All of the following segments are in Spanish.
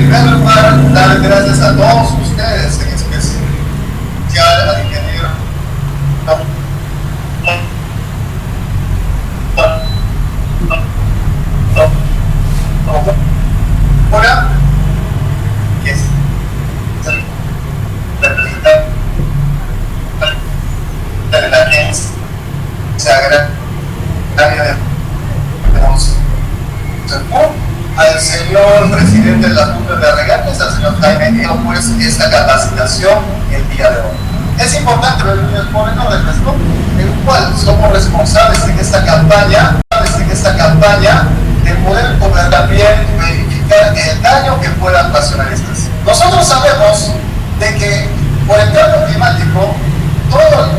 primer lugar, dar gracias a todos ustedes, en especial al ingeniero ahora que es representante de la agencia agraria de al señor presidente de la Junta de Regantes, al señor Jaime Díaz, pues esta capacitación el día de hoy. Es importante ver el modelo de gestión, en el cual somos responsables en esta campaña de poder también verificar el daño que puedan ocasionar estas. Nosotros sabemos de que por el cambio climático, todo el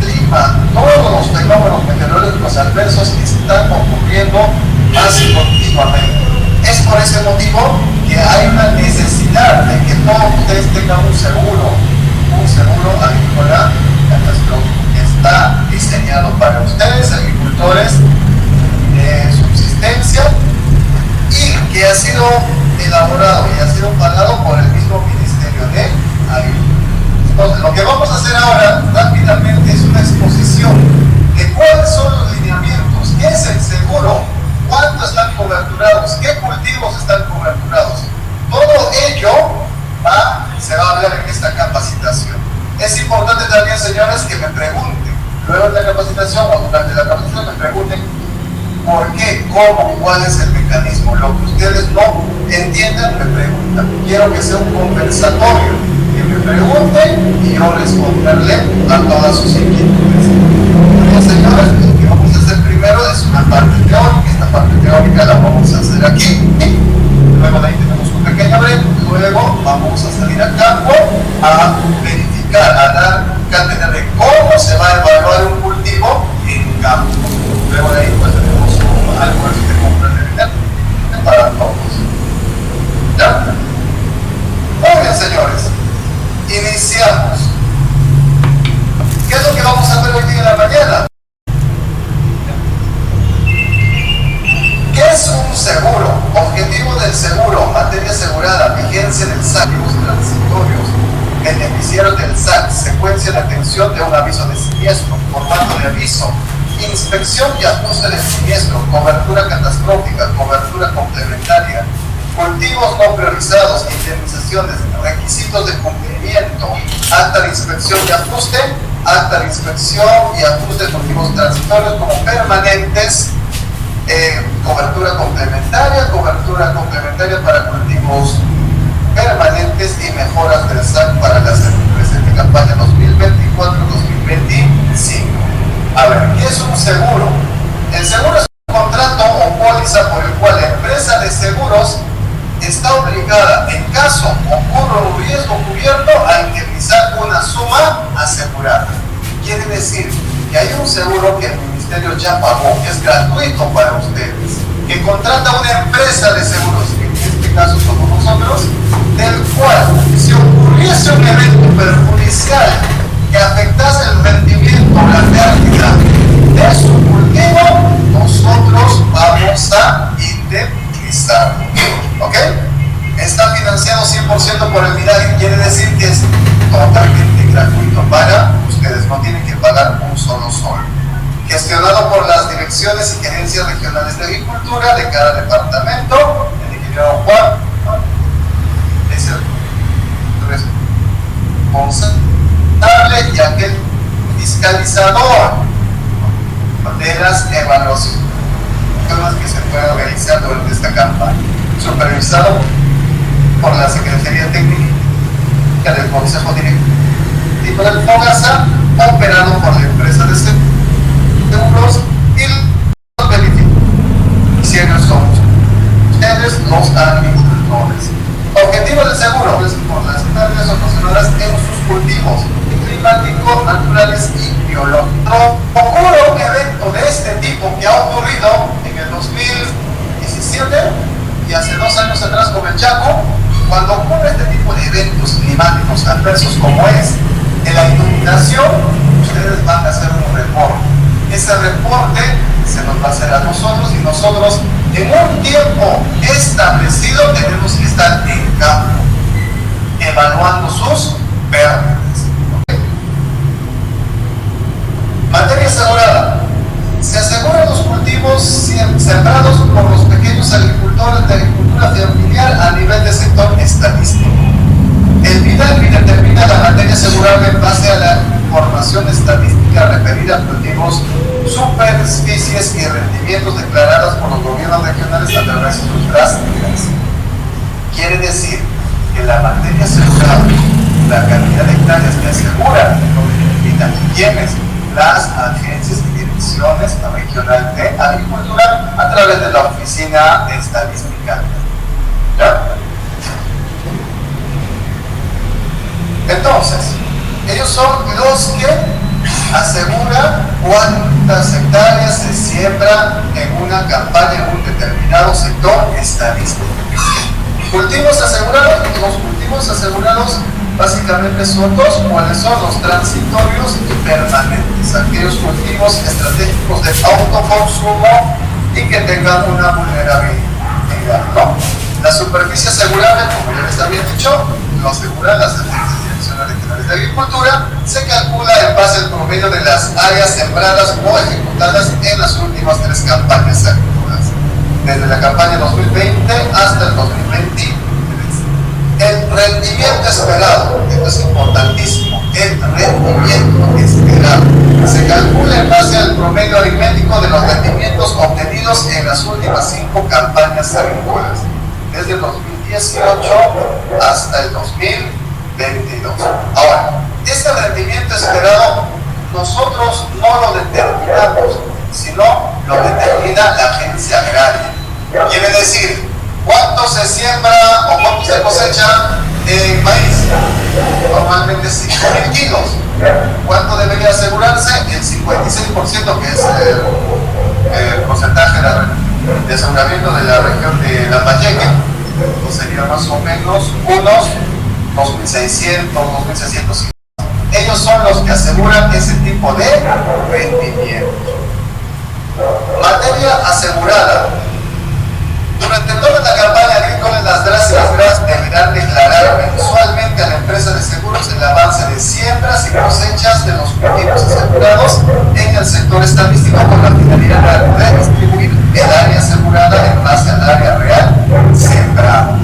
clima, todos los fenómenos meteorológicos adversos están ocurriendo más continuamente. Es por ese motivo que hay una necesidad de que todos ustedes tengan un seguro agrícola catastrófico que está diseñado para ustedes, agricultores de subsistencia, y que ha sido elaborado y ha sido pagado por el mismo Ministerio de Agricultura. Entonces, lo que vamos a hacer ahora rápidamente es una exposición de cuáles son los lineamientos, qué es el seguro, cuántos están coberturados, qué cultivos están coberturados. Todo ello se va a hablar en esta capacitación. Es importante también, señores, que me pregunten, luego de la capacitación o durante la capacitación, me pregunten por qué, cómo, cuál es el mecanismo. Lo que ustedes no entiendan, me preguntan. Quiero que sea un conversatorio, que me pregunten y yo responderle a todas sus inquietudes. Entonces, señores, lo que vamos a hacer primero es una parte teórica. Esta parte teórica la vamos a hacer aquí. Luego de ahí tenemos un pequeño break. Luego vamos a salir a campo a verificar, a dar cátedra de cómo se va a evaluar un cultivo en campo. Luego de ahí pues tenemos un almuerzo de compra para todos. ¿Ya? Muy bien, señores. Iniciamos. ¿Qué es lo que vamos a ver hoy día en la mañana? ¿Qué es un seguro? Objetivo del seguro, materia asegurada, vigencia del SAC, transitorios, beneficiarios del SAC, secuencia de atención de un aviso de siniestro, formato de aviso, inspección y ajuste del siniestro, cobertura catastrófica, cobertura complementaria, cultivos no priorizados, indemnizaciones, requisitos de cumplimiento, acta de inspección y ajuste, acta de inspección y ajuste de cultivos transitorios como permanentes, cobertura complementaria para cultivos permanentes y mejoras del SAC para la presente campaña 2024-2025. A ver, ¿qué es un seguro? El seguro es un contrato o póliza por el cual la empresa de seguros está obligada, en caso ocurra un riesgo cubierto, a indemnizar una suma asegurada. Quiere decir que hay un seguro que el Ministerio ya pagó, que es gratuito para ustedes, que contrata una empresa de seguros, que en este caso somos nosotros, del cual, si ocurriese un evento perjudicial que afectase el rendimiento o la pérdida de su cultivo, nosotros vamos a indemnizar. ¿Ok? Está financiado 100% por el MIDAGRI, quiere decir que es totalmente gratuito para ustedes, no tienen que pagar un solo sol. Gestionado por las direcciones y gerencias regionales de agricultura de cada departamento, el ingeniero Juan es el responsable y aquel fiscalizador de las evaluaciones que se pueden realizar durante esta campaña, supervisado por la Secretaría Técnica del Consejo Directivo del FOGASA, operado por la empresa de seguros y los beneficiarios son ustedes, los agricultores. Objetivo del seguro es por las pérdidas ocasionadas en sus cultivos climáticos, naturales y biológicos. Ocurre un evento de este tipo que ha ocurrido en el 2017 y hace 2 años atrás con el Chaco. Cuando ocurre este tipo de eventos climáticos adversos como es en la inundación, ustedes van a hacer un reporte. Ese reporte se nos va a hacer a nosotros y nosotros en un tiempo establecido tenemos que estar evaluación estadística referida a cultivos, superficies y rendimientos declarados por los gobiernos regionales a través de sus prácticas. Quiere decir que la materia asegurada, la cantidad de hectáreas que asegura, lo determinan quienes, las agencias y direcciones regionales de agricultura a través de la oficina de estadística. ¿Ya? Entonces, ellos son los que aseguran cuántas hectáreas se siembra en una campaña en un determinado sector estadístico. Cultivos asegurados, los cultivos asegurados básicamente son dos, cuáles son los transitorios y permanentes, aquellos cultivos estratégicos de autoconsumo y que tengan una vulnerabilidad, ¿no? La superficie asegurable, como ya les había dicho, lo aseguran las agencias direccionales regionales de agricultura, se calcula en base al promedio de las áreas sembradas o ejecutadas en las últimas 3 campañas agrícolas, desde la campaña 2020 hasta el 2023. El rendimiento esperado, esto es importantísimo, el rendimiento esperado se calcula en base al promedio aritmético de los rendimientos obtenidos en las últimas 5 campañas agrícolas, desde el 2018 hasta el 2022. Ahora, este rendimiento esperado nosotros no lo determinamos, sino lo determina la agencia agraria. Quiere decir, ¿cuánto se siembra o cuánto se cosecha en maíz? Normalmente 5.000 kilos. ¿Cuánto debería asegurarse? El 56%, que es el porcentaje de aseguramiento de la región de Lambayeque. Pues sería más o menos unos 2.600, 2.600. Ellos son los que aseguran ese tipo de rendimiento. Materia asegurada. Durante toda la campaña agrícola, las GRAS deberán declarar mensualmente a la empresa de seguros el avance de siembras y cosechas de los cultivos asegurados en el sector estadístico con la finalidad de distribuir el área asegurada en base al área real sembrada.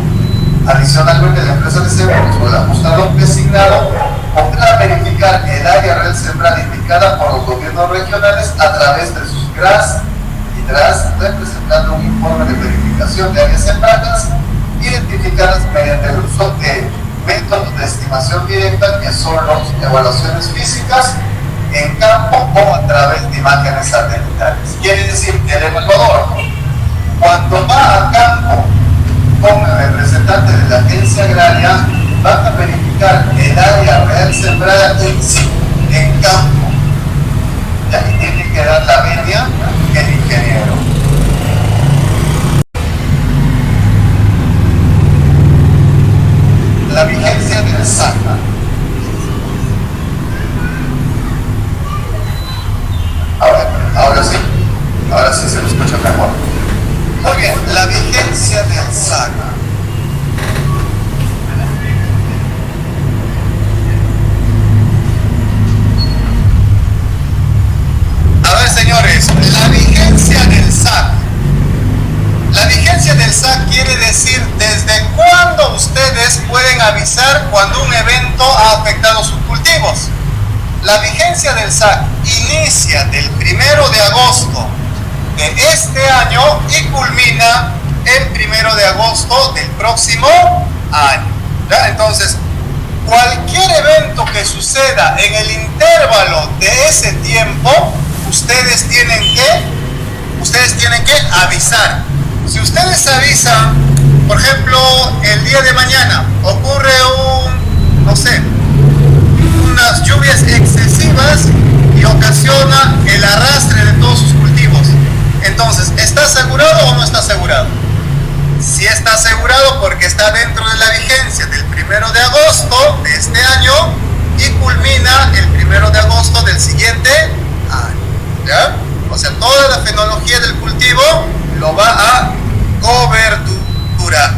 Adicionalmente, la empresa de seguros o el ajustador designado podrá verificar el área real sembrada indicada por los gobiernos regionales a través de sus GRAS y DRAS, representando un informe de verificación de áreas sembradas identificadas mediante el uso de métodos de estimación directa, que son las evaluaciones físicas en campo o a través de imágenes satelitales. Quiere decir que el evaluador, cuando va a campo con el representante de la agencia agraria, van a verificar el área real sembrada en sí, en campo. Y ahí tiene que dar la venia el ingeniero. La vigencia del SACA. Ahora sí se lo escucha mejor. Muy bien, la vigencia del SACA. A ver, señores, la vigencia del SAC. La vigencia del SAC quiere decir desde cuándo ustedes pueden avisar cuando un evento ha afectado sus cultivos. La vigencia del SAC inicia del 1 de agosto de este año y culmina el 1 de agosto del próximo año. ¿Ya? Entonces, cualquier evento que suceda en el intervalo de ese tiempo, ustedes tienen que avisar. Si ustedes avisan, por ejemplo, el día de mañana ocurre unas lluvias excesivas y ocasiona el arrastre de todos sus cultivos, entonces, ¿está asegurado o no está asegurado? Sí está asegurado porque está dentro de la vigencia del 1 de agosto de este año y culmina el 1 de agosto del siguiente año. ¿Ya? O sea, toda la fenología del cultivo lo va a coberturar.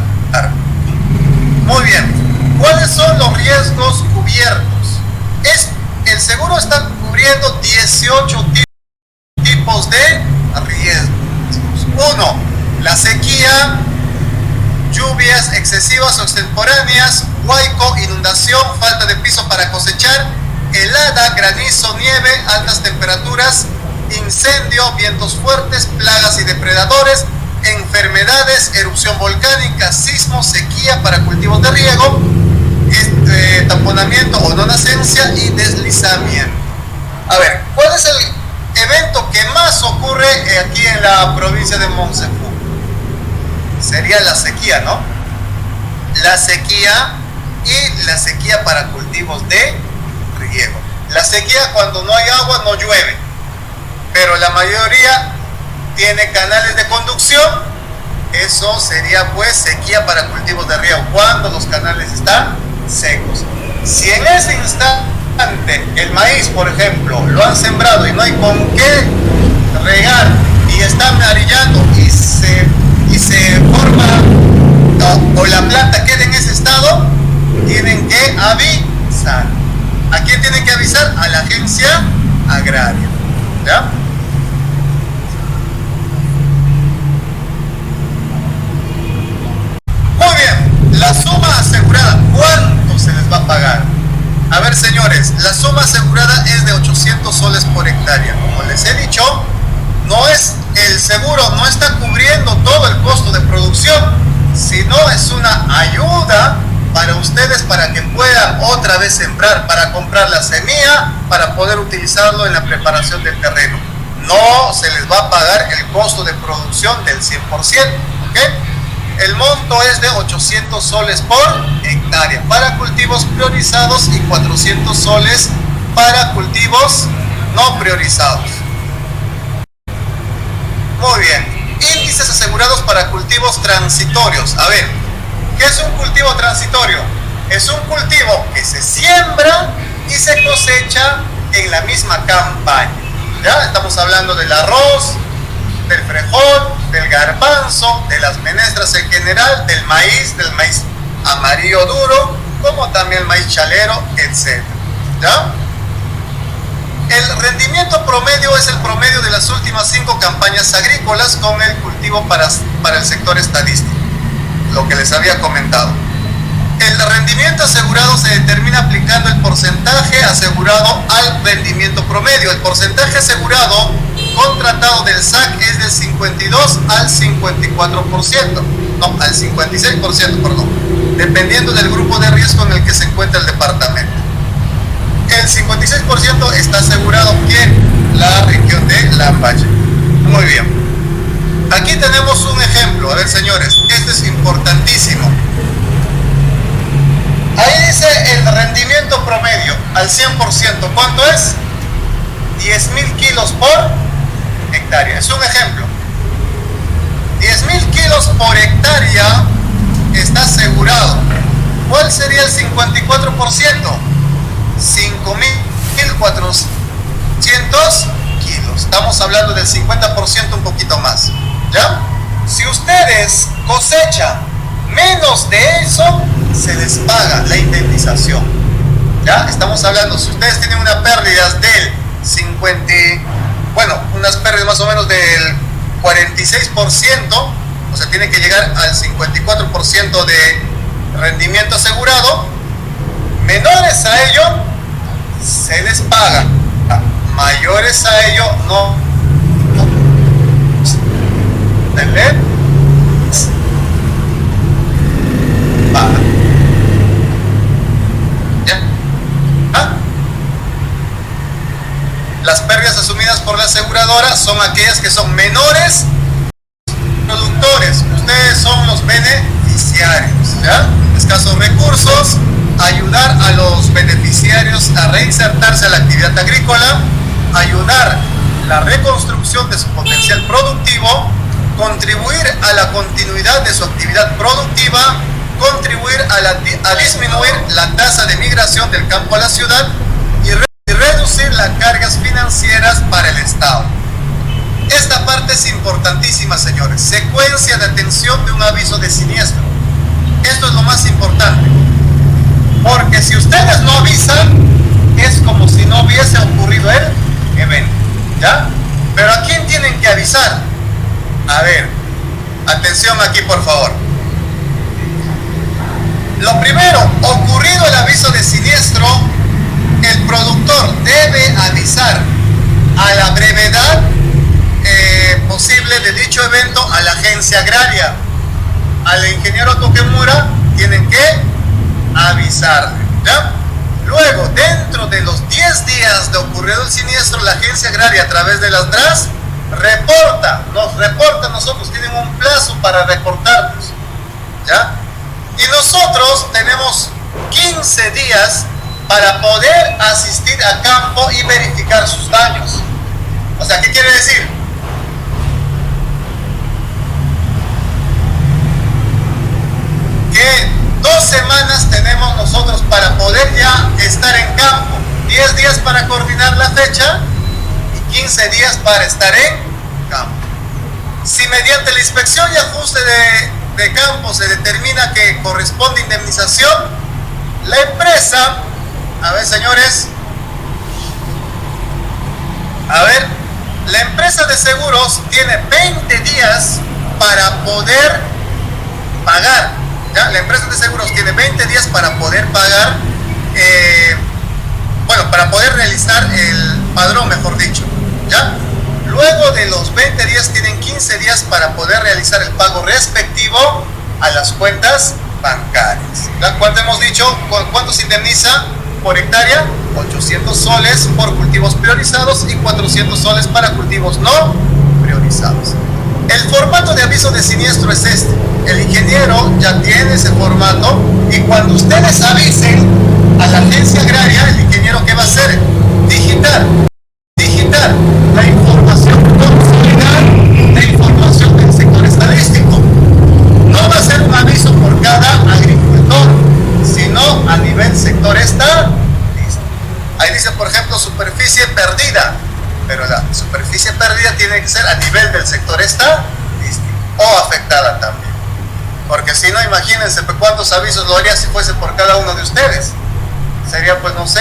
Muy bien. ¿Cuáles son los riesgos cubiertos? El seguro está cubriendo 18 tipos de riesgos. 1. La sequía, lluvias excesivas o extemporáneas, huaico, inundación, falta de piso para cosechar helada, granizo, nieve, altas temperaturas, incendio, vientos fuertes, plagas y depredadores, enfermedades, erupción volcánica, sismos, sequía para cultivos de riego, taponamiento o no nacencia y deslizamiento. A ver, ¿cuál es el evento que más ocurre aquí en la provincia de Monsefu? Sería la sequía, ¿no? La sequía y la sequía para cultivos de riego. La sequía cuando no hay agua, no llueve, pero la mayoría tiene canales de conducción. Eso sería pues sequía para cultivos de riego cuando los canales están secos. Si en ese instante el maíz, por ejemplo, lo han sembrado y no hay con qué regar y está amarillando y se forma o la planta queda en ese estado, tienen que avisar. ¿A quién tienen que avisar? A la agencia agraria. ¿Ya? Muy bien, la suma asegurada, ¿cuánto se les va a pagar? A ver, señores, la suma asegurada es de 800 soles por hectárea. Como les he dicho, el seguro no está cubriendo todo el costo de producción, sino es una ayuda para ustedes para que puedan otra vez sembrar, para comprar la semilla, para poder utilizarlo en la preparación del terreno. No se les va a pagar el costo de producción del 100%, ¿ok? El monto es de 800 soles por hectárea para cultivos priorizados y 400 soles para cultivos no priorizados. Muy bien. Índices asegurados para cultivos transitorios. A ver, ¿qué es un cultivo transitorio? Es un cultivo que se siembra y se cosecha en la misma campaña. ¿Ya? Estamos hablando del arroz, del frijol, del garbanzo, de las menestras en general, del maíz amarillo duro, como también el maíz chalero, etc. ¿Ya? El rendimiento promedio es el promedio de las últimas 5 campañas agrícolas con el cultivo para el sector estadístico, lo que les había comentado. El rendimiento asegurado se determina aplicando el porcentaje asegurado al rendimiento promedio. El porcentaje asegurado contratado del SAC es del 52 al 54%, no, al 56%, perdón, dependiendo del grupo de riesgo en el que se encuentra el departamento. El 56% está asegurado en la región de Lambaye. Muy bien. Aquí tenemos un ejemplo. A ver, señores, este es importantísimo. Ahí dice el rendimiento promedio al 100%. ¿Cuánto es? 10.000 kilos por hectárea. Es un ejemplo. 10.000 kilos por hectárea está asegurado. ¿Cuál sería el 54%? 5.400 kilos. Estamos hablando del 50%, un poquito más. ¿Ya? Si ustedes cosechan menos de eso, se les paga la indemnización. ¿Ya? Estamos hablando, si ustedes tienen unas pérdidas del 50, bueno, unas pérdidas más o menos del 46%, o sea, tiene que llegar al 54% de rendimiento asegurado. Menores a ello, se les paga. Mayores a ello, no. Se les paga. ¿Ya? ¿Ah? Las pérdidas asumidas por la aseguradora son aquellas que son menores productores. Ustedes son los beneficiarios, ¿ya? Escasos recursos, ayudar a los beneficiarios a reinsertarse a la actividad agrícola, ayudar la reconstrucción de su potencial productivo, contribuir a la continuidad de su actividad productiva, contribuir a disminuir la tasa de migración del campo a la ciudad y reducir las cargas financieras para el Estado. Esta parte es importantísima, señores. Secuencia de atención de un aviso de siniestro. Esto es lo más importante. Porque si ustedes no avisan, es como si no hubiese ocurrido el evento. ¿Ya? Pero ¿a quién tienen que avisar? A ver, atención aquí, por favor. Lo primero, ocurrido el aviso de siniestro, el productor que muera, tienen que avisarle, ¿ya? Luego, dentro de los 10 días de ocurrido el siniestro, la agencia agraria a través de las DRAS nos reporta a nosotros, tienen un plazo para reportarnos, ¿ya? Y nosotros tenemos 15 días para poder asistir a campo y verificar sus daños. O sea, ¿qué quiere decir? Que 2 semanas tenemos nosotros para poder ya estar en campo, 10 días para coordinar la fecha y 15 días para estar en campo. Si mediante la inspección y ajuste de campo se determina que corresponde indemnización, la empresa, a ver señores, la empresa de seguros tiene 20 días para poder pagar, ¿ya? La empresa de seguros tiene 20 días para poder pagar, para poder realizar el padrón, mejor dicho, ¿ya? Luego de los 20 días tienen 15 días para poder realizar el pago respectivo a las cuentas bancarias. ¿Cuánto hemos dicho? ¿Cuánto se indemniza por hectárea? 800 soles por cultivos priorizados y 400 soles para cultivos no priorizados. El formato de aviso de siniestro es este. El ingeniero ya tiene ese formato y cuando ustedes avisen a la agencia agraria, el ingeniero, ¿qué va a hacer? Digitar la información, consolidar la información del sector estadístico. No va a ser un aviso por cada agricultor, sino a nivel sector estadístico. Ahí dice, por ejemplo, superficie perdida, pero la superficie perdida tiene que ser a nivel del sector estadístico o afectada también. Porque si no, imagínense cuántos avisos lo haría si fuese por cada uno de ustedes. Sería, pues, no sé,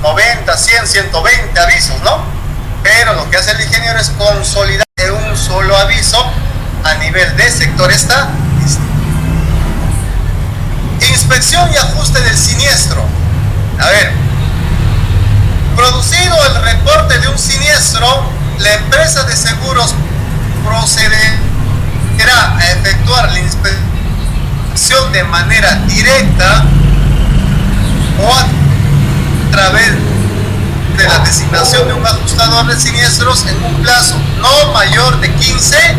90, 100, 120 avisos, ¿no? Pero lo que hace el ingeniero es consolidar en un solo aviso a nivel de sector estadístico. Inspección y ajuste del siniestro. A ver, producido el reporte de un siniestro, la empresa de seguros procederá a efectuar la inspección de manera directa o a través de la designación de un ajustador de siniestros en un plazo no mayor de 15 días.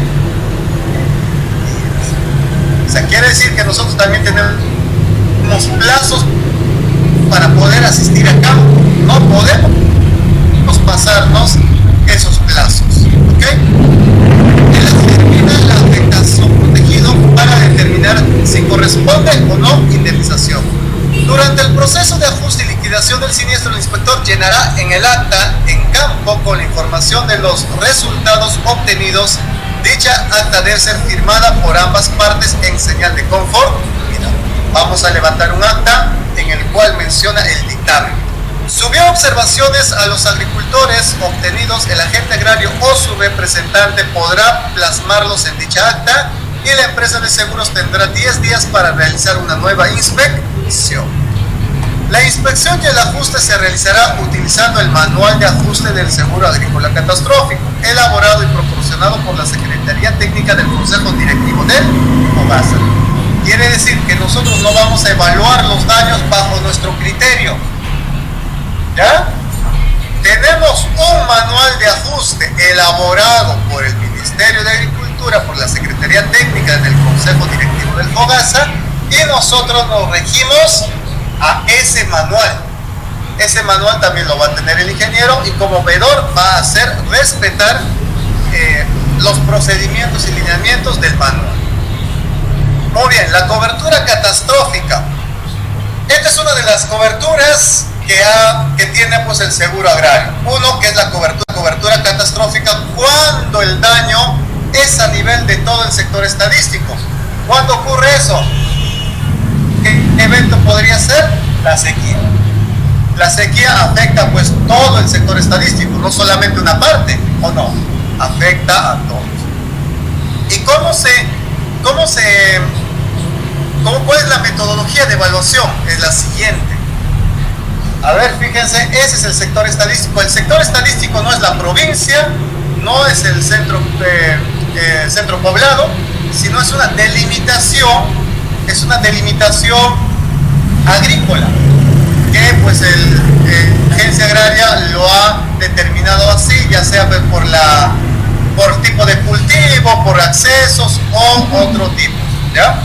O sea, quiere decir que nosotros también tenemos plazos para poder asistir a campo. No podemos pasarnos esos plazos, ¿ok? Él determina la afectación protegido para determinar si corresponde o no indemnización. Durante el proceso de ajuste y liquidación del siniestro, el inspector llenará en el acta en campo con la información de los resultados obtenidos. Dicha acta debe ser firmada por ambas partes en señal de conformidad. Vamos a levantar un acta en el cual menciona el dictamen. Subió observaciones a los agricultores obtenidos, el agente agrario o su representante podrá plasmarlos en dicha acta y la empresa de seguros tendrá 10 días para realizar una nueva inspección. La inspección y el ajuste se realizará utilizando el manual de ajuste del seguro agrícola catastrófico, elaborado y proporcionado por la Secretaría Técnica del Consejo Directivo del FOGASA. Quiere decir que nosotros no vamos a evaluar los daños bajo nuestro criterio, ¿ya? Tenemos un manual de ajuste elaborado por el Ministerio de Agricultura, por la Secretaría Técnica del Consejo Directivo del FOGASA, y nosotros nos regimos a ese manual. Ese manual también lo va a tener el ingeniero y como veedor va a hacer respetar los procedimientos y lineamientos del manual. Muy bien, la cobertura catastrófica. Esta es una de las coberturas que tiene pues el seguro agrario. Uno, que es la cobertura catastrófica cuando el daño es a nivel de todo el sector estadístico. ¿Cuándo ocurre eso? ¿Qué evento podría ser? La sequía. La sequía afecta pues todo el sector estadístico, no solamente una parte, ¿o no? Afecta a todos. ¿Y cuál es la metodología de evaluación? Es la siguiente. A ver, fíjense, ese es el sector estadístico. El sector estadístico no es la provincia, no es el centro poblado, sino es una delimitación es una delimitación agrícola que pues la agencia agraria lo ha determinado así, ya sea por tipo de cultivo, por accesos o otro tipo, ¿ya?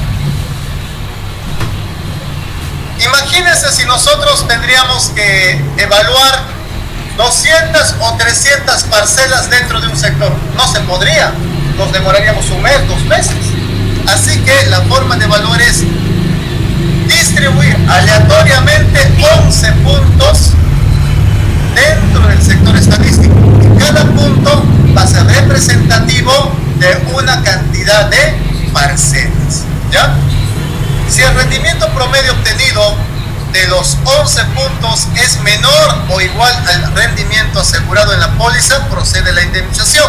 Imagínense si nosotros tendríamos que evaluar 200 o 300 parcelas dentro de un sector. No se podría, nos demoraríamos un mes, 2 meses. Así que la forma de evaluar es distribuir aleatoriamente 11 puntos dentro del sector estadístico. Y cada punto va a ser representativo de una cantidad de parcelas, ¿ya? Si el rendimiento promedio obtenido de los 11 puntos es menor o igual al rendimiento asegurado en la póliza, procede la indemnización.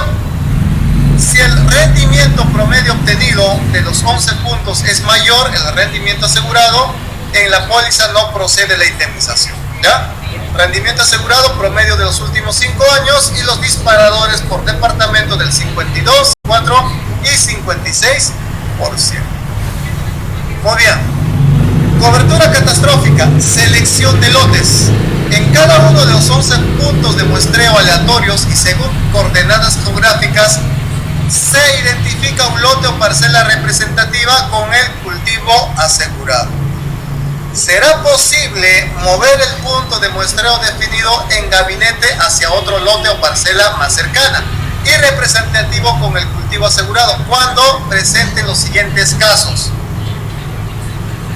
Si el rendimiento promedio obtenido de los 11 puntos es mayor al rendimiento asegurado, en la póliza no procede la indemnización, ¿ya? Rendimiento asegurado promedio de los últimos 5 años y los disparadores por departamento del 52, 4 y 56%. Muy bien. Cobertura catastrófica, selección de lotes. En cada uno de los 11 puntos de muestreo aleatorios y según coordenadas geográficas, se identifica un lote o parcela representativa con el cultivo asegurado. Será posible mover el punto de muestreo definido en gabinete hacia otro lote o parcela más cercana y representativo con el cultivo asegurado cuando presenten los siguientes casos.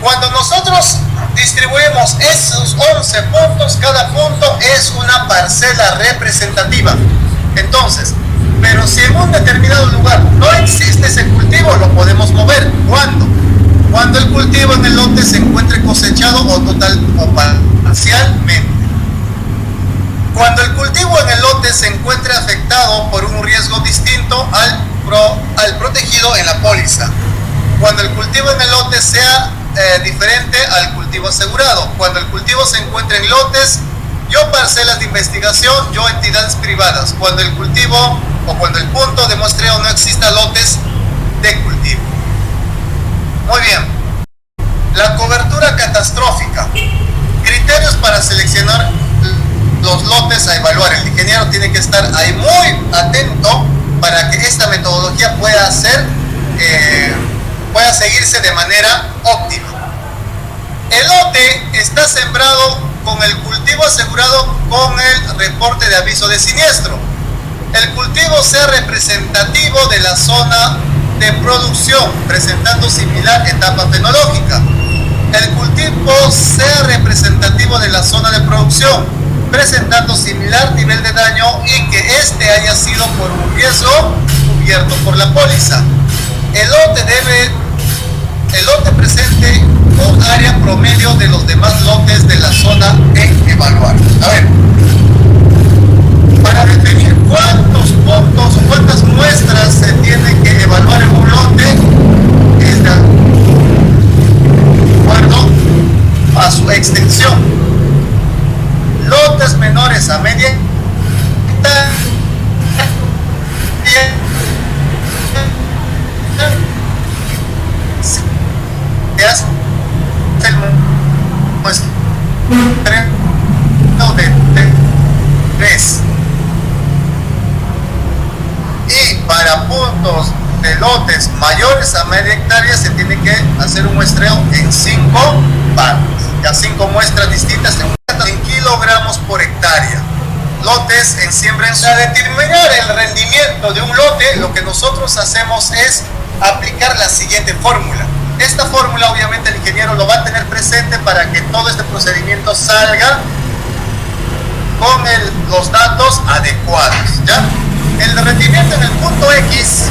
Cuando nosotros distribuimos esos 11 puntos, cada punto es una parcela representativa. Entonces, pero si en un determinado lugar no existe ese cultivo, lo podemos mover. ¿Cuándo? Cuando el cultivo en el lote se encuentre cosechado o total o parcialmente. Cuando el cultivo en el lote se encuentre afectado por un riesgo distinto al protegido en la póliza. Cuando el cultivo en el lote sea diferente al cultivo asegurado. Cuando el cultivo se encuentra en lotes, yo parcelas de investigación, yo entidades privadas. Cuando el cultivo o cuando el punto de muestreo no exista lotes de cultivo. Muy bien. La cobertura catastrófica. Criterios para seleccionar los lotes a evaluar. El ingeniero tiene que estar ahí muy atento para que esta metodología pueda seguirse de manera óptima. El lote está sembrado con el cultivo asegurado con el reporte de aviso de siniestro. El cultivo sea representativo de la zona de producción, presentando similar etapa fenológica. El cultivo sea representativo de la zona de producción, presentando similar nivel de daño y que éste haya sido por un riesgo cubierto por la póliza. El lote presente un área promedio de los demás lotes de la zona en evaluar. A ver, para definir cuántos puntos o cuántas muestras se tienen que evaluar en un lote, es de acuerdo a su extensión. Lotes menores a media y para puntos de lotes mayores a media hectárea se tiene que hacer un muestreo en 5 partes, ya 5 muestras distintas en kilogramos por hectárea. Lotes en siembra. Para determinar el rendimiento de un lote, lo que nosotros hacemos es aplicar la siguiente fórmula. Esta fórmula obviamente el ingeniero lo va a tener presente para que todo este procedimiento salga con los datos adecuados, ¿ya? El rendimiento en el punto X,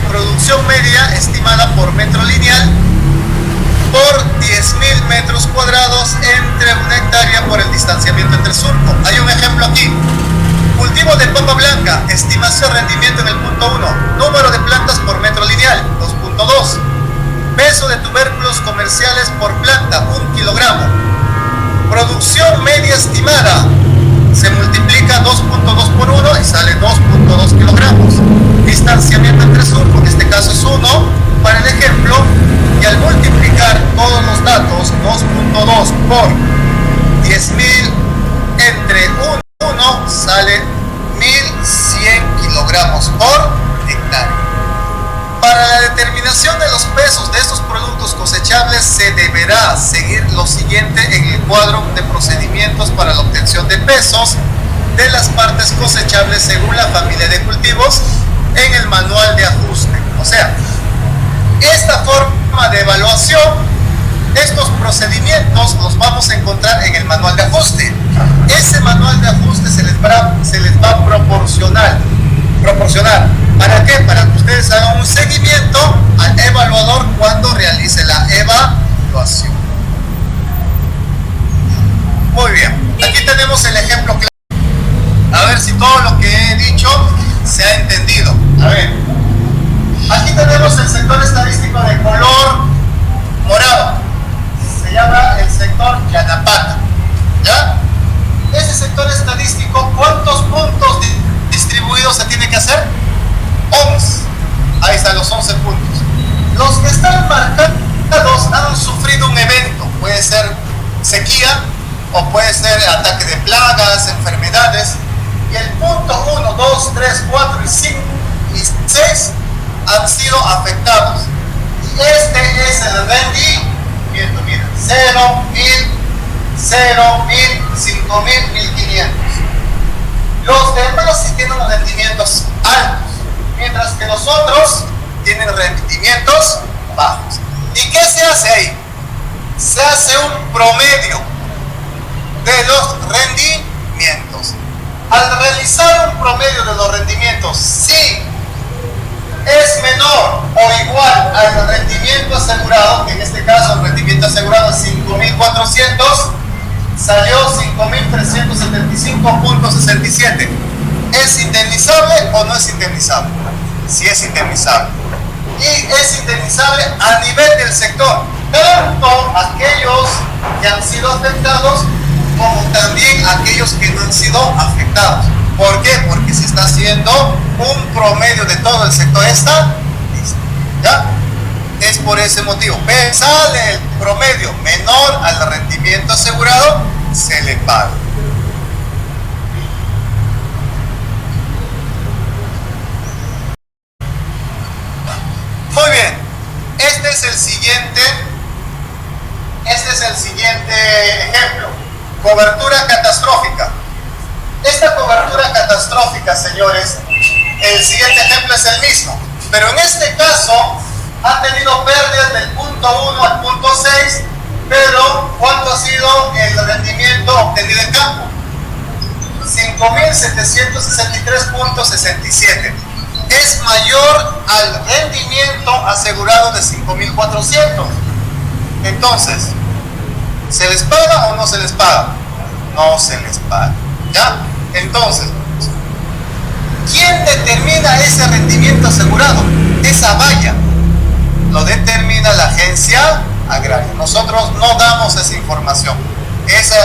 producción media estimada por metro lineal por 10.000 metros cuadrados entre una hectárea por el distanciamiento entre surco. Hay un ejemplo aquí. Cultivo de papa blanca, estimación de rendimiento en el punto 1, número de plantas por metro lineal, 2.2. Peso de tubérculos comerciales por planta, 1 kilogramo. Producción media estimada, se multiplica 2.2 por 1 y sale 2.2 kilogramos. Distanciamiento entre surco, en este caso es 1, para el ejemplo y al multiplicar todos los datos, 2.2 por 10.000 entre 1 sale 1.100 kilogramos por hectárea. Para la determinación de los pesos de estos productos cosechables se deberá seguir lo siguiente en el cuadro de procedimientos para la obtención de pesos de las partes cosechables según la familia de cultivos en el manual de ajuste. O sea, esta forma de evaluación, estos procedimientos los vamos a encontrar en el manual de ajuste. Ese manual de ajuste se les va a proporcionar. ¿Para qué? Para que ustedes hagan un seguimiento al evaluador cuando realice la evaluación. Muy bien, aquí tenemos el ejemplo claro. A ver si todo lo que he dicho se ha entendido. A ver, aquí tenemos el sector estadístico de color morado. Se llama el sector Yanapata. ¿Ya? Ese sector estadístico, ¿cuántos puntos distribuidos se tiene que hacer? 11. Ahí están los 11 puntos. Los que están marcados han sufrido un evento. Puede ser sequía o puede ser ataque de plagas, enfermedades. Y el punto 1, 2, 3, 4 y 5 y 6 han sido afectados. Y este es el rendimiento. Miren, 0, 1000, 0, 1000, 5000, 1500. Los demás sí tienen rendimientos altos, mientras que los otros tienen rendimientos bajos. ¿Y qué se hace ahí? Se hace un promedio de los rendimientos. Al realizar un promedio de los rendimientos, si es menor o igual al rendimiento asegurado, que en este caso el rendimiento asegurado es 5.400, salió 5.375.67. ¿Es indemnizable o no es indemnizable? Sí es indemnizable. Y es indemnizable a nivel del sector, tanto aquellos que han sido afectados como también aquellos que no han sido afectados. ¿Por qué? Porque se está haciendo un promedio de todo el sector ¿ya? Es por ese motivo. Sale el promedio menor al rendimiento asegurado, se le paga. Muy bien. Este es el siguiente ejemplo. Cobertura catastrófica. Esta cobertura catastrófica, señores, el siguiente ejemplo es el mismo, pero en este caso ha tenido pérdidas del punto 1 al punto 6, pero ¿cuánto ha sido el rendimiento obtenido en campo? 5.763.67. Es mayor al rendimiento asegurado de 5.400. Entonces, ¿se les paga o no se les paga? No se les paga. ¿Ya? Entonces, ¿quién determina ese rendimiento asegurado? Esa valla lo determina la agencia agraria. Nosotros no damos esa información. Ese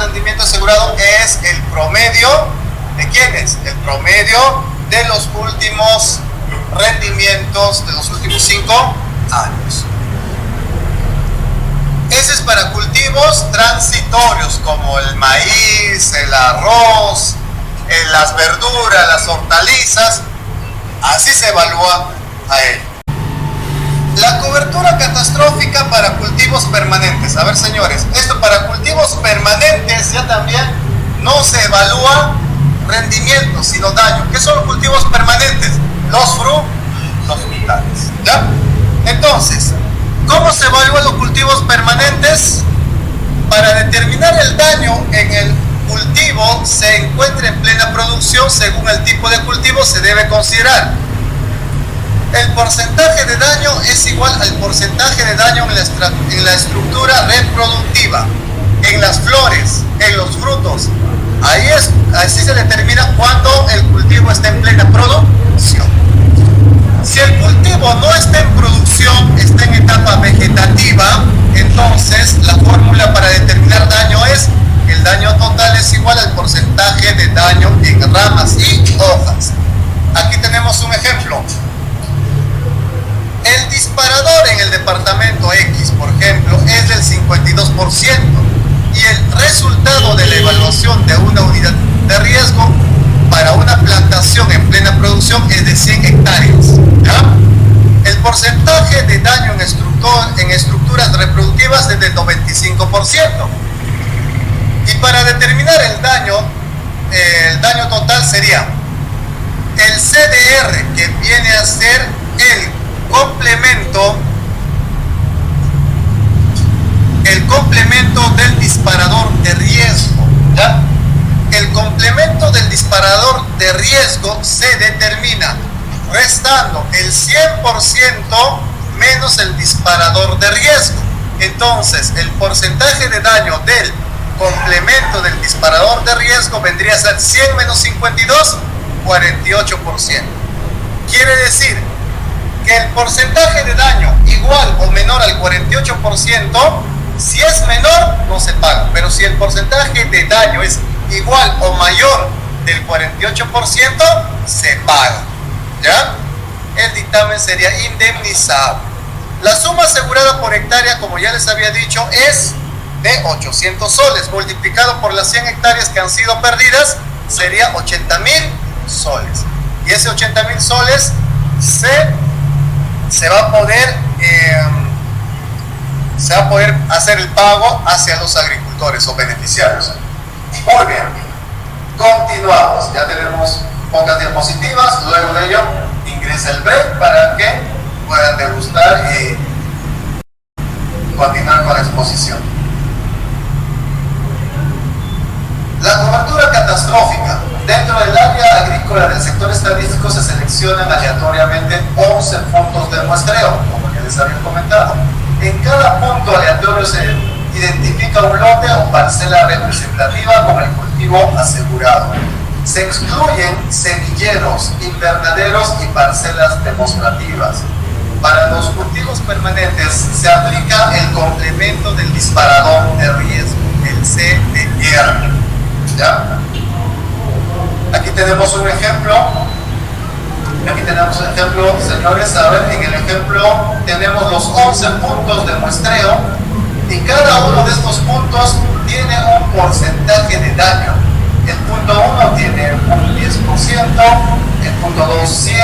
rendimiento asegurado es el promedio ¿de quiénes? El promedio de los últimos rendimientos de los últimos 5 años. Ese es para cultivos transitorios como el maíz, el arroz, las verduras, las hortalizas. Así se evalúa a él. La cobertura catastrófica para cultivos permanentes. A ver, señores, esto para cultivos permanentes ya también no se evalúa rendimiento, sino daño. ¿Qué son los cultivos permanentes? Los frutales. ¿Ya? Entonces, ¿cómo se evalúan los cultivos permanentes? Para determinar el daño en el cultivo se encuentra en plena producción, según el tipo de cultivo se debe considerar. El porcentaje de daño es igual al porcentaje de daño en la estructura reproductiva, en las flores, en los frutos. Así se determina cuando el cultivo está en plena producción. Si el cultivo no está en producción, está en etapa vegetativa, entonces la fórmula para determinar daño es que el daño total es igual al porcentaje de daño en ramas y hojas. Aquí tenemos un ejemplo. El disparador en el departamento X, por ejemplo, es del 52% y el resultado de la evaluación de una unidad de riesgo para una plantación en plena producción es de 100 hectáreas. ¿Ya? El porcentaje de daño en estructuras reproductivas es del 95%. Y para determinar el daño total sería el CDR, que viene a ser el complemento del disparador de riesgo. ¿Ya? El complemento del disparador de riesgo se determina restando el 100% menos el disparador de riesgo. Entonces, el porcentaje de daño del complemento del disparador de riesgo vendría a ser 100 menos 52, 48%. Quiere decir que el porcentaje de daño igual o menor al 48%, si es menor, no se paga. Pero si el porcentaje de daño es igual o mayor del 48%, se paga. ¿Ya? El dictamen sería indemnizado. La suma asegurada por hectárea, como ya les había dicho, es de 800 soles. Multiplicado por las 100 hectáreas que han sido perdidas, sería 80.000 soles. Y ese 80.000 soles se va a poder hacer el pago hacia los agricultores o beneficiarios. Muy bien, continuamos. Ya tenemos pocas diapositivas. Luego de ello ingresa el break para que puedan degustar y continuar con la exposición. La cobertura catastrófica. Dentro del área agrícola del sector estadístico se seleccionan aleatoriamente 11 puntos de muestreo, como ya les había comentado. En cada punto aleatorio se identifica un lote o parcela representativa con el cultivo asegurado. Se excluyen semilleros, invernaderos y parcelas demostrativas. Para los cultivos permanentes se aplica el complemento del disparador de riesgo, el CDR. ¿Ya? Aquí tenemos un ejemplo. Señores. A ver, en el ejemplo tenemos los 11 puntos de muestreo y cada uno de estos puntos tiene un porcentaje de daño. El punto 1 tiene un 10%, el punto 2 100,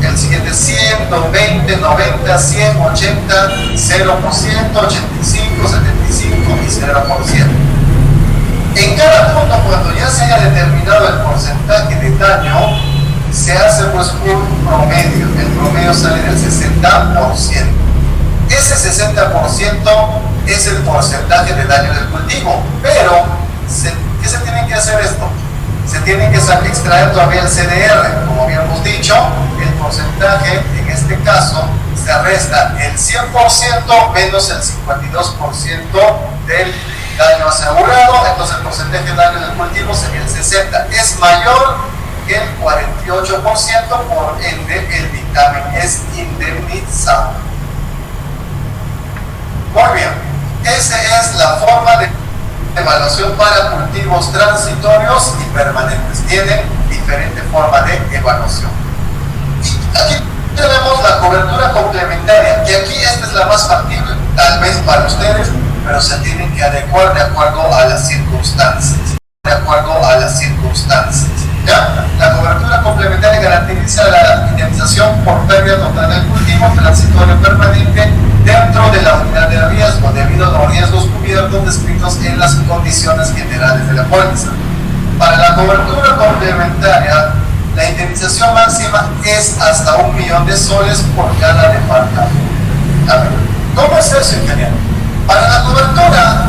el siguiente 100, 20, 90, 100, 80, 0%, 85, 75 y 0%. En cada punto, cuando ya se haya determinado el porcentaje de daño, se hace pues un promedio. El promedio sale del 60%. Ese 60% es el porcentaje de daño del cultivo. Pero, ¿qué se tiene que hacer esto? Se tiene que extraer todavía el CDR. Como habíamos dicho, el porcentaje, en este caso, se resta el 100% menos el 52% del daño asegurado. Entonces el porcentaje de daño del cultivo sería el 60%. Es mayor que el 48%, por ende el dictamen es indemnizado. Muy bien, esa es la forma de evaluación para cultivos transitorios y permanentes. Tienen diferente forma de evaluación. Y aquí tenemos la cobertura complementaria, que aquí esta es la más factible, tal vez para ustedes, pero se tienen que adecuar de acuerdo a las circunstancias. ¿Ya? La cobertura complementaria garantiza la indemnización por pérdida total del cultivo transitorio permanente dentro de la unidad de riesgo, debido a los riesgos cubiertos descritos en las condiciones generales de la póliza. Para la cobertura complementaria, la indemnización máxima es hasta 1.000.000 de soles por cada departamento. A ver, ¿cómo es eso, ingeniero? Para la cobertura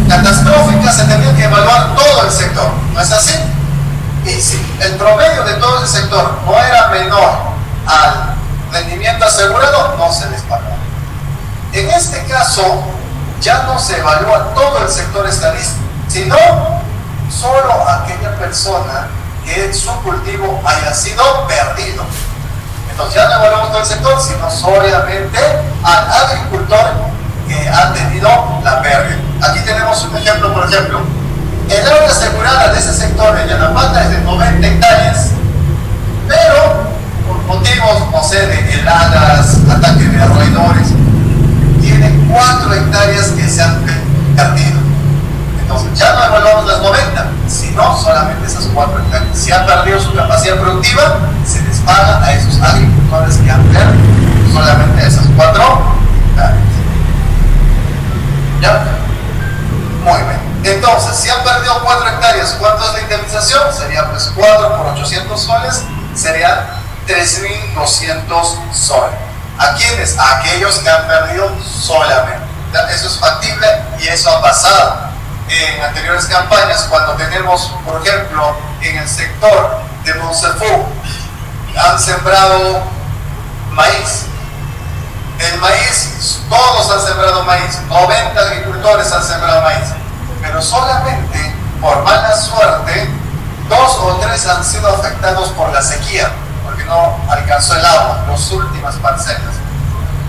catastrófica se tendría que evaluar todo el sector, ¿no es así? Y si el promedio de todo el sector no era menor al rendimiento asegurado, no se les pagaba. En este caso, ya no se evalúa todo el sector estadístico, sino solo aquella persona que su cultivo haya sido perdido. Entonces ya no evaluamos todo el sector, sino solamente al agricultor que ha tenido la pérdida. Aquí tenemos un ejemplo, por ejemplo, el área asegurada de ese sector de Yanapata es de 90 hectáreas, pero por motivo cultivos, no sé, de heladas, ataque de roedores, tiene 4 hectáreas que se han perdido. Entonces, ya no evaluamos las 90, sino solamente esas 4 hectáreas. Si han perdido su capacidad productiva, se les paga a esos agricultores que han perdido solamente esas 4 hectáreas. ¿Ya? Muy bien. Entonces, si han perdido 4 hectáreas, ¿cuánto es la indemnización? Sería pues 4 por 800 soles, serían 3.200 soles. ¿A quiénes? A aquellos que han perdido solamente. Eso es factible y eso ha pasado en anteriores campañas, cuando tenemos, por ejemplo, en el sector de Monsefú, han sembrado maíz. El maíz, todos han sembrado maíz, 90 agricultores han sembrado maíz, pero solamente por mala suerte 2 o 3 han sido afectados por la sequía, porque no alcanzó el agua, las últimas parcelas.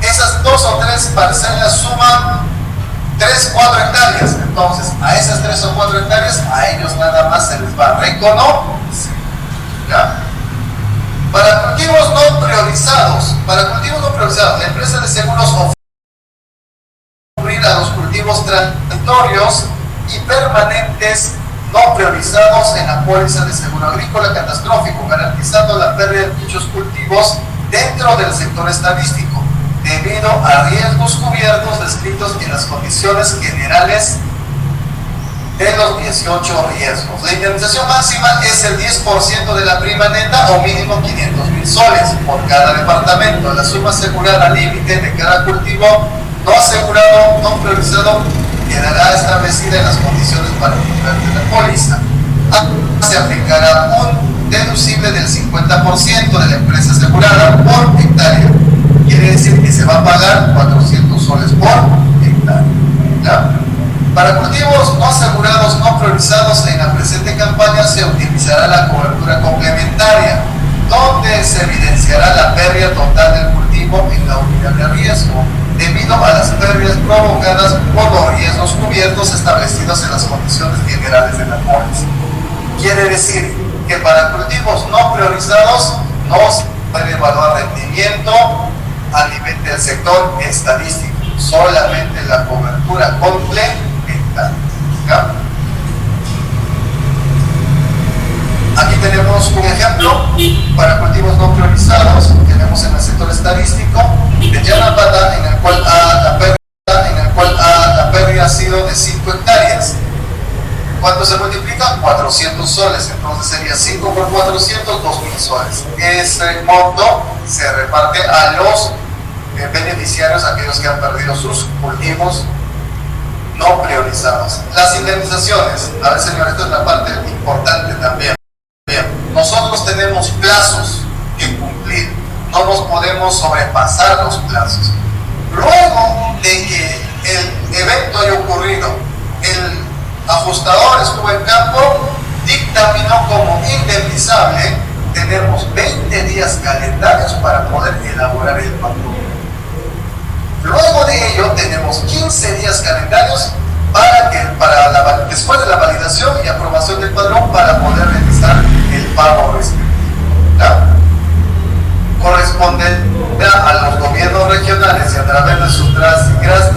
Esas 2 o 3 parcelas suman 3 o 4 hectáreas, entonces a esas 3 o 4 hectáreas a ellos nada más se les va a reconocer. ¿Ya? Para cultivos no priorizados, la empresa de seguros ofrece a los cultivos transitorios y permanentes no priorizados en la póliza de seguro agrícola catastrófico, garantizando la pérdida de dichos cultivos dentro del sector estadístico, debido a riesgos cubiertos descritos en las condiciones generales de los 18 riesgos. La indemnización máxima es el 10% de la prima neta o mínimo 500.000 soles por cada departamento. La suma asegurada límite de cada cultivo no asegurado, no priorizado, quedará establecida en las condiciones particulares de la póliza. Se aplicará un deducible del 50% de la empresa asegurada por hectárea. Quiere decir que se va a pagar 400 soles por hectárea. ¿Ya? Para cultivos no asegurados, no priorizados en la presente campaña se utilizará la cobertura complementaria, donde se evidenciará la pérdida total del cultivo en la unidad de riesgo, debido a las pérdidas provocadas por los riesgos cubiertos establecidos en las condiciones generales de la póliza. Quiere decir que para cultivos no priorizados no se puede evaluar rendimiento a nivel del sector estadístico, solamente la cobertura complementaria. ¿Ya? Aquí tenemos un ejemplo para cultivos no priorizados. Tenemos en el sector estadístico de Yanapata, en el cual la pérdida ha sido de 5 hectáreas. ¿Cuánto se multiplica? 400 soles. Entonces sería 5 por 400, 2.000 soles. Ese monto se reparte a los beneficiarios, aquellos que han perdido sus cultivos no priorizados. Las indemnizaciones. A ver, señor, esto es la parte importante también. Bien, nosotros tenemos plazos que cumplir, no nos podemos sobrepasar los plazos. Luego de que el evento haya ocurrido, el ajustador estuvo en campo, dictaminó como indemnizable, tenemos 20 días calendarios para poder elaborar el patrón. Luego de ello tenemos 15 días calendarios después de la validación y aprobación del padrón para poder realizar el pago respectivo. ¿Ya? Corresponderá a los gobiernos regionales y a través de sus TRAS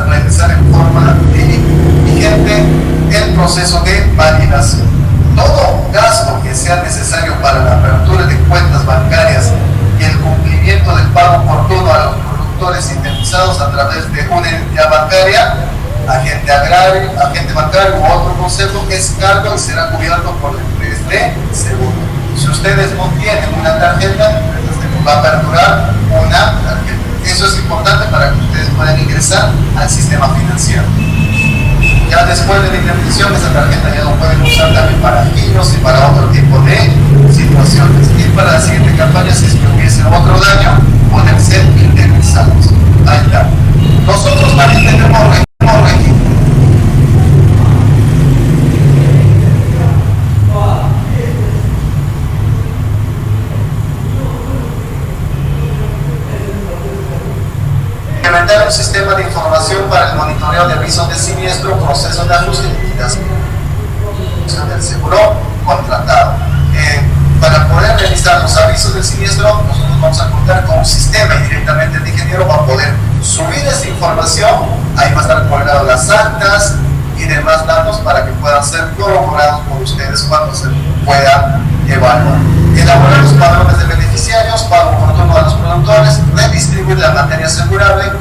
realizar en forma vigente el proceso de validación. Todo gasto que sea necesario para la apertura de cuentas bancarias y el cumplimiento del pago oportuno a los productores indemnizados a través de una entidad bancaria, agente bancario u otro concepto, es cargo y será cubierto por la empresa de seguro. Si ustedes no tienen una tarjeta, entonces va a aperturar una tarjeta. Eso es importante para que ustedes puedan ingresar al sistema financiero. Ya después de la indemnización, esa tarjeta ya no pueden usar también para giros y para otro tipo de situaciones. Y para la siguiente campaña, si es que hubiese otro daño, pueden ser indemnizados. Ahí está. Nosotros también tenemos implementar un sistema de información para el monitoreo de avisos de siniestro, proceso de ajuste y liquidación del seguro contratado. Para poder realizar los avisos del siniestro, nosotros vamos a contar con un sistema y directamente el ingeniero va a poder subir esa información. Ahí va a estar colgado las actas y demás datos para que puedan ser corroborados por ustedes cuando se pueda evaluar. Elaborar los padrones de beneficiarios, pago oportuno a los productores, redistribuir la materia asegurable,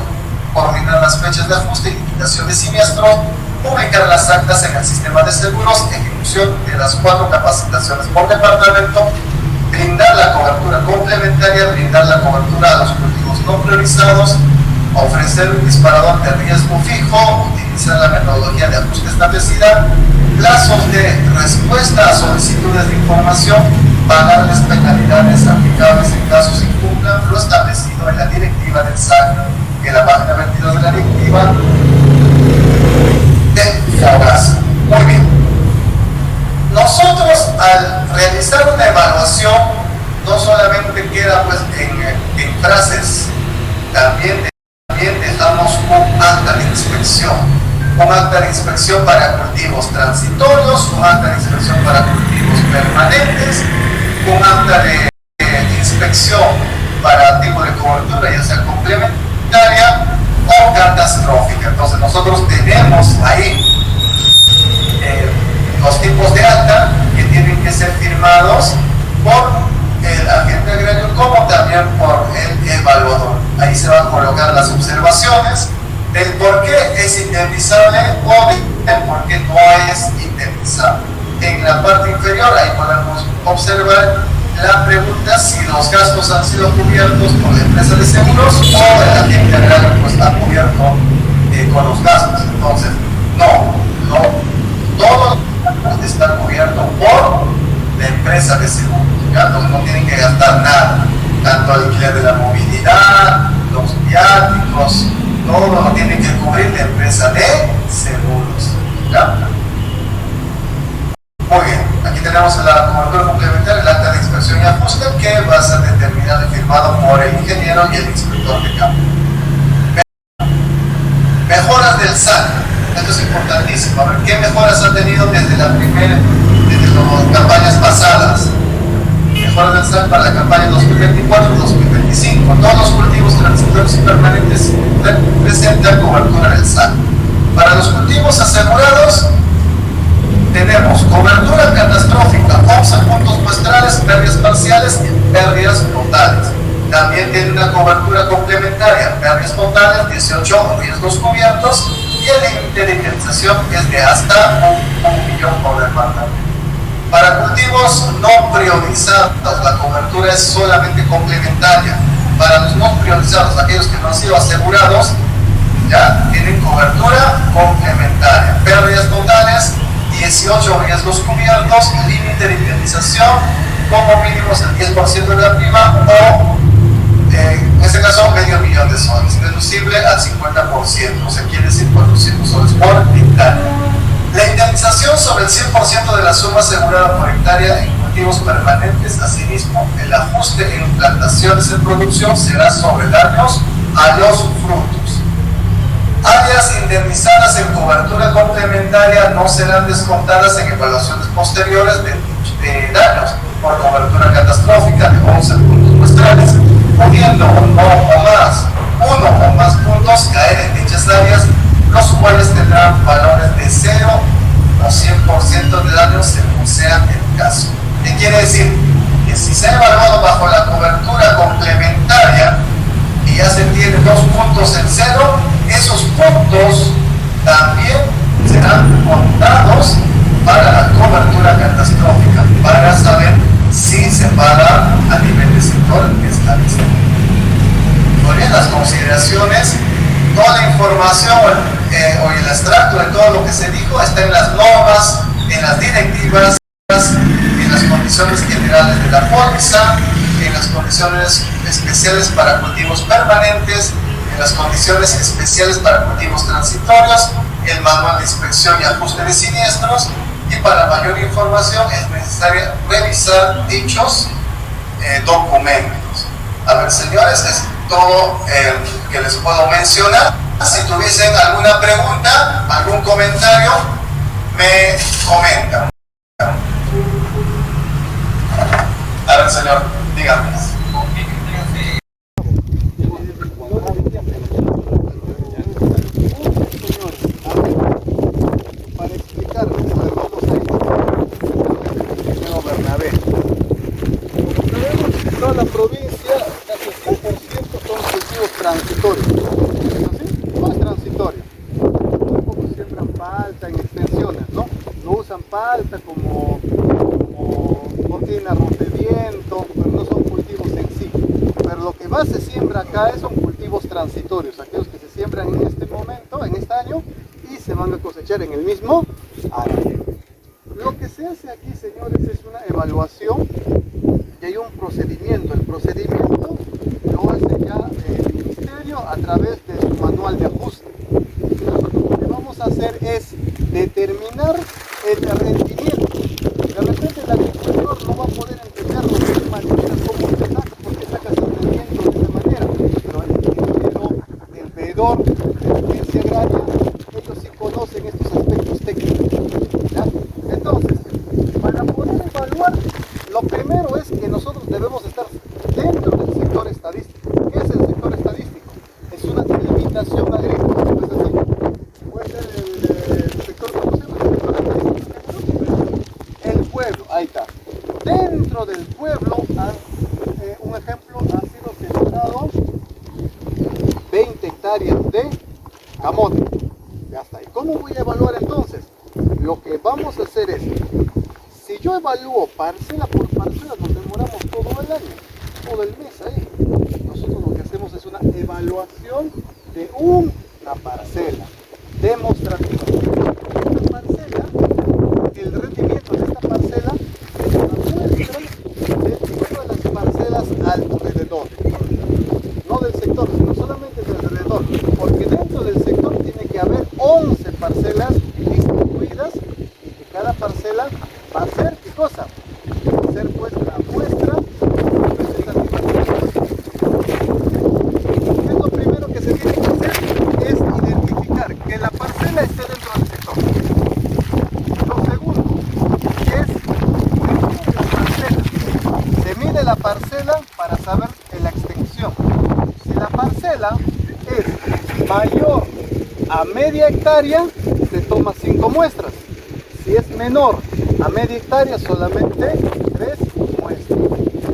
coordinar las fechas de ajuste y liquidación de siniestros, publicar las actas en el sistema de seguros, ejecución de las 4 capacitaciones por departamento, brindar la cobertura complementaria, brindar la cobertura a los cultivos no priorizados, ofrecer un disparador de riesgo fijo, utilizar la metodología de ajuste establecida, plazos de respuesta a solicitudes de información, pagarles penalidades aplicables en caso se incumplan lo establecido en la directiva del SAC, en la página 22 de la directiva de FOGAS. Muy bien. Nosotros, al realizar una evaluación, no solamente queda pues en frases, también dejamos un acta de inspección. Un acta de inspección para cultivos transitorios, un acta de inspección para cultivos permanentes, un acta de inspección para tipo de cobertura, ya sea complementaria o catastrófica. Entonces nosotros tenemos ahí los tipos de acta que tienen que ser firmados por el agente agrario como también por el evaluador. Ahí se van a colocar las observaciones del por qué es indemnizable o del por qué no es indemnizable. En la parte inferior ahí podemos observar la pregunta si los gastos han sido cubiertos por la empresa de seguros o el agente agrario pues ha cubierto con los gastos. Entonces, no, todo está cubierto por la empresa de seguros. Entonces no tienen que gastar nada, tanto el alquiler de la movilidad, los viáticos, todo lo tiene que cubrir la empresa de seguros. ¿Ya? Muy bien, aquí tenemos la cobertura complementaria, el acta de inspección y ajuste que va a ser determinado y firmado por el ingeniero y el inspector de campo. Mejoras del SAC, esto es importantísimo. A ver, ¿qué mejoras ha tenido desde las campañas pasadas? Mejoras del SAC para la campaña 2024-2025. Todos los cultivos transitorios y permanentes presentan cobertura del SAC. Para los cultivos asegurados, tenemos cobertura catastrófica, 11 puntos muestrales, pérdidas parciales y pérdidas totales. También tiene una cobertura complementaria, pérdidas totales, 18 riesgos cubiertos y el límite de indemnización es de hasta 1 millón por departamento. Para cultivos no priorizados, la cobertura es solamente complementaria. Para los no priorizados, aquellos que no han sido asegurados, ya tienen cobertura complementaria. Pérdidas totales, 18 riesgos cubiertos, límite de indemnización, como mínimo el 10% de la prima o, en este caso, $500,000 de soles, deducible al 50%, o sea, quiere decir 400 soles por hectárea. La indemnización sobre el 100% de la suma asegurada por hectárea en cultivos permanentes. Asimismo, el ajuste en plantaciones en producción será sobre daños a los frutos. Áreas indemnizadas en cobertura complementaria no serán descontadas en evaluaciones posteriores de daños por cobertura catastrófica de 11 puntos muestrales, pudiendo uno o más puntos caer en dichas áreas, los cuales tendrán valores de 0 o 100% de daños según sea el caso. ¿Qué quiere decir? Que si se ha evaluado bajo la cobertura complementaria y ya se tiene 2 puntos en 0, esos puntos también serán contados para la cobertura catastrófica, para saber si se paga a nivel de sector que está listo. Muy bien, las consideraciones, toda la información o el extracto de todo lo que se dijo está en las normas, en las directivas, en las condiciones generales de la póliza, en las condiciones especiales para cultivos permanentes, en las condiciones especiales para cultivos transitorios, el manual de inspección y ajuste de siniestros, y para mayor información es necesario revisar dichos documentos. A ver, señores, es todo que les puedo mencionar. Si tuviesen alguna pregunta, algún comentario, me comentan. ver, señor, dígame. Para explicar, vamos a ir a Bernabé. Como sabemos, en toda la provincia, casi el 100% son cultivos transitorios. ¿Es así? No es transitorio. Tampoco siembran palta en extensiones, ¿no? No usan palta como cortina rompeviento, pero no son cultivos en sí. Pero lo que más se siembra acá son cultivos transitorios, aquellos que se siembran en este momento, en este año, y se van a cosechar en el mismo año. Lo que se hace aquí, señores, es una evaluación y hay un procedimiento. El procedimiento lo hace ya el ministerio a través de su manual de ajuste. Lo que vamos a hacer es determinar el rendimiento. De repente el agricultor no va a poder entenderlo de esa manera, cómo se saca, por qué sacas el rendimiento de esa manera, pero el ingeniero, el veedor de la ciencia agraria, ellos sí conocen estos aspectos técnicos, ¿ya? Entonces, para poder evaluar, lo primero es que nosotros debemos estar dentro del sector estadístico. ¿Qué es el sector estadístico? Es una delimitación agrícola, ¿no es así? Puede ser el sector, ¿cómo se llama? El sector estadístico. El pueblo, ahí está. Dentro del pueblo, un ejemplo, ha sido sembrado 20 hectáreas de camote. Ya está. ¿Y cómo voy a evaluar entonces? Lo que vamos a hacer es, si yo evalúo parcela por parcela, nos demoramos todo el año, todo el mes ahí. Nosotros lo que hacemos es una evaluación de una parcela demostrativa. Esta parcela, el rendimiento de esta parcela es una muestra de todas las parcelas alrededor. No del sector, sino solamente de alrededor. Porque dentro del sector tiene que haber 11 parcelas distribuidas y que cada parcela va a ser, ¿qué cosa? Va a ser pues la muestra representativa. ¿Qué es lo primero que se tiene que hacer? Es identificar que la parcela esté dentro del sector. Lo segundo es medir la parcela. Se mide la parcela para saber la extensión. Si la parcela es mayor a media hectárea, se toma 5 muestras. Si es menor a media hectárea, solamente 3 muestras.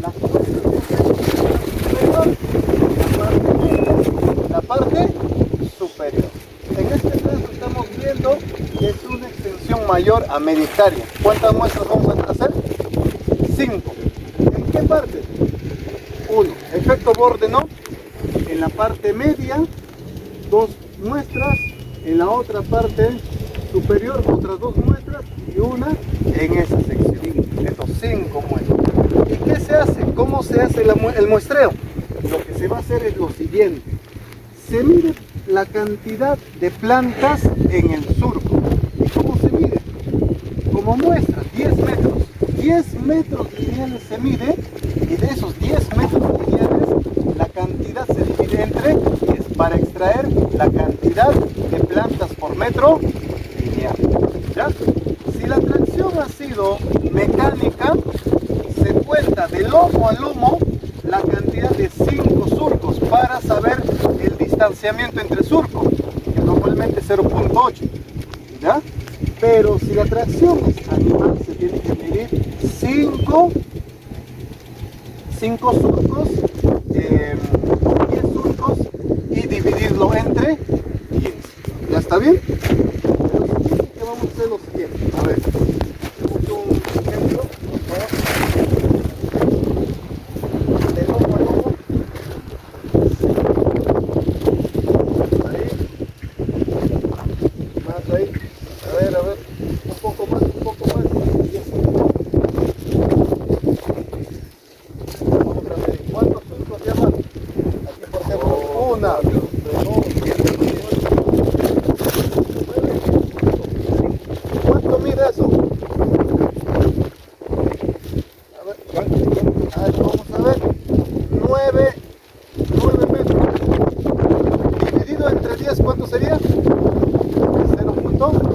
Las muestras la parte superior. En este caso estamos viendo que es una extensión mayor a media hectárea. ¿Cuántas muestras vamos a hacer? 5. ¿En qué parte? 1. Efecto borde no. En la parte media, 2 muestras. En la otra parte superior, otras 2 muestras y una en esa sección. Estos 5 muestras. ¿Y qué se hace? ¿Cómo se hace el muestreo? Lo que se va a hacer es lo siguiente. Se mide la cantidad de plantas en el surco. ¿Y cómo se mide? Como muestra, 10 metros. 10 metros lineales se mide y de esos 10 metros lineales la cantidad se divide entre 10 para extraer la cantidad de plantas por metro lineal. ¿Ya? Si la tracción ha sido mecánica, se cuenta de lomo a lomo la cantidad de 5 surcos para saber el distanciamiento entre surcos, que normalmente es 0.8. ¿Ya? Pero si la tracción es animal, se tiene que medir 5 surcos, 10 surcos y dividirlo entre 15. ¿Ya está bien? Entonces, ¿qué vamos a hacer lo siguiente? A ver, hacemos un ejemplo, por favor. De lomo a lomo. Ahí. Más ahí. A ver. Un poco más. Vamos a ver. ¿Cuántos surcos llaman? Aquí, por ejemplo, una. ¿Cuánto mide eso? A ver, vamos a ver. 9 metros. Dividido entre 10, ¿cuánto sería? 0.8.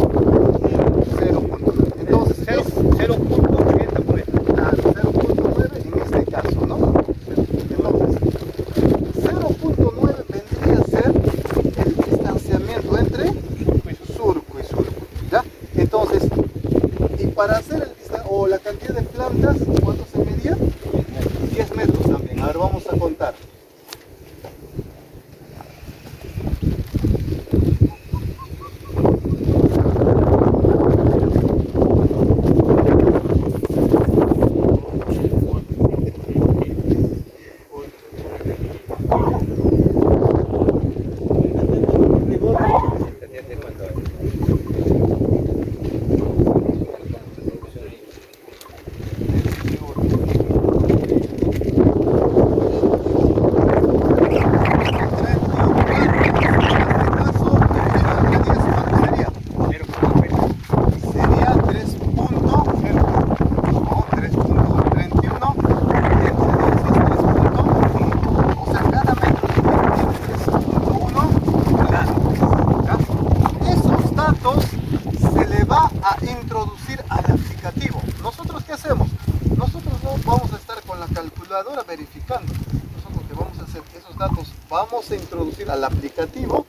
a introducir al aplicativo. ¿Nosotros qué hacemos? Nosotros no vamos a estar con la calculadora verificando. Nosotros lo que vamos a hacer, esos datos vamos a introducir al aplicativo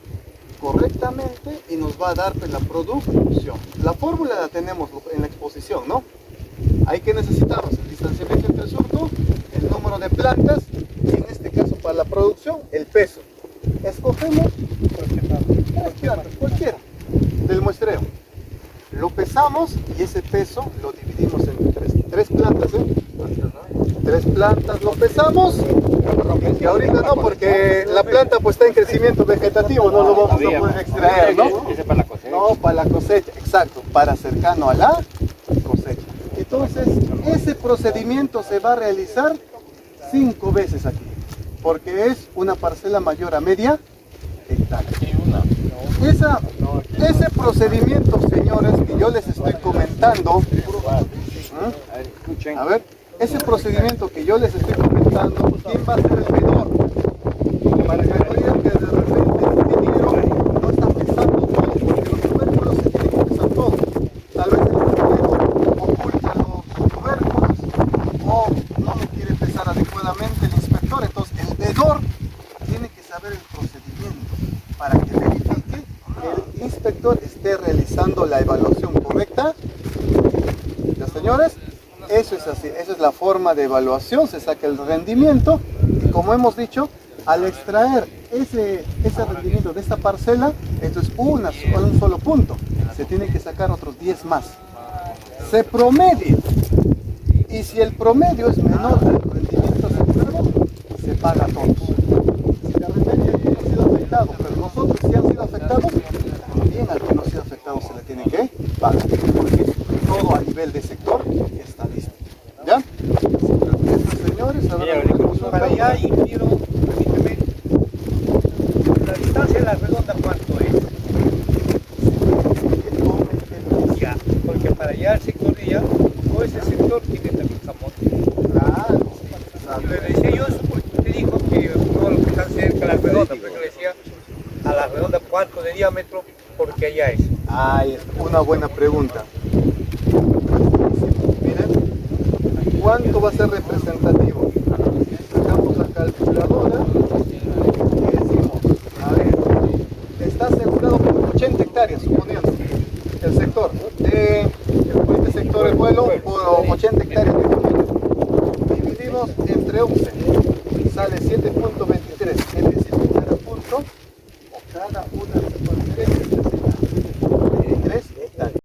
correctamente y nos va a dar pues, la producción. La fórmula la tenemos en la exposición, ¿no? Ahí que necesitamos el distanciamiento entre el surco, el número de plantas y en este caso para la producción el peso. Escogemos cualquiera del muestreo. Lo pesamos y ese peso lo dividimos en tres plantas, ¿eh? Tres plantas lo pesamos y ahorita no porque la planta pues está en crecimiento vegetativo, no lo vamos a poder extraer, ¿no? Ese para la cosecha. No, para la cosecha, exacto, para cercano a la cosecha. Entonces, ese procedimiento se va a realizar 5 veces aquí, porque es una parcela mayor a media hectárea. Ese procedimiento, señores, que yo les estoy comentando, a ver, ese procedimiento que yo les estoy comentando, ¿quién va a ser el medidor? Para que no digan que de repente el ingeniero no está pesando todo, porque los tubérculos se tienen que pesar todo. Tal vez el ingeniero oculta los tubérculos o no lo quiere pesar adecuadamente el inspector, entonces el medidor tiene que saber el procedimiento para que verifique que el inspector esté realizando la evaluación correcta. ¿Ya, señores? Eso es así, esa es la forma de evaluación, se saca el rendimiento y como hemos dicho, al extraer ese rendimiento de esta parcela, esto es un solo punto, se tienen que sacar otros 10 más. Se promedia y si el promedio es menor al rendimiento asegurado, se paga a todos. Si de repente alguien no ha sido afectado, pero nosotros sí han sido afectados, también al que no ha sido afectado se le tiene que pagar, porque todo a nivel de sector está listo. ¿Ya? Estos señores, a ver, Para allá, ingeniero, permíteme, la distancia de la redonda, ¿cuánto es? Ya, porque para allá el sector de allá, todo ese sector tiene también camote. Claro. Le decía yo eso porque usted dijo que todo lo que está cerca de la redonda, porque le decía a la redonda cuánto de diámetro, porque allá es. Ay, es una buena pregunta. Miren, ¿cuánto va a ser representativo? Sacamos la calculadora y decimos, a ver, está asegurado por 80 hectáreas, suponiendo, el sector. Este sector el vuelo por 80 hectáreas de camino. Dividimos entre 11, sale 7.25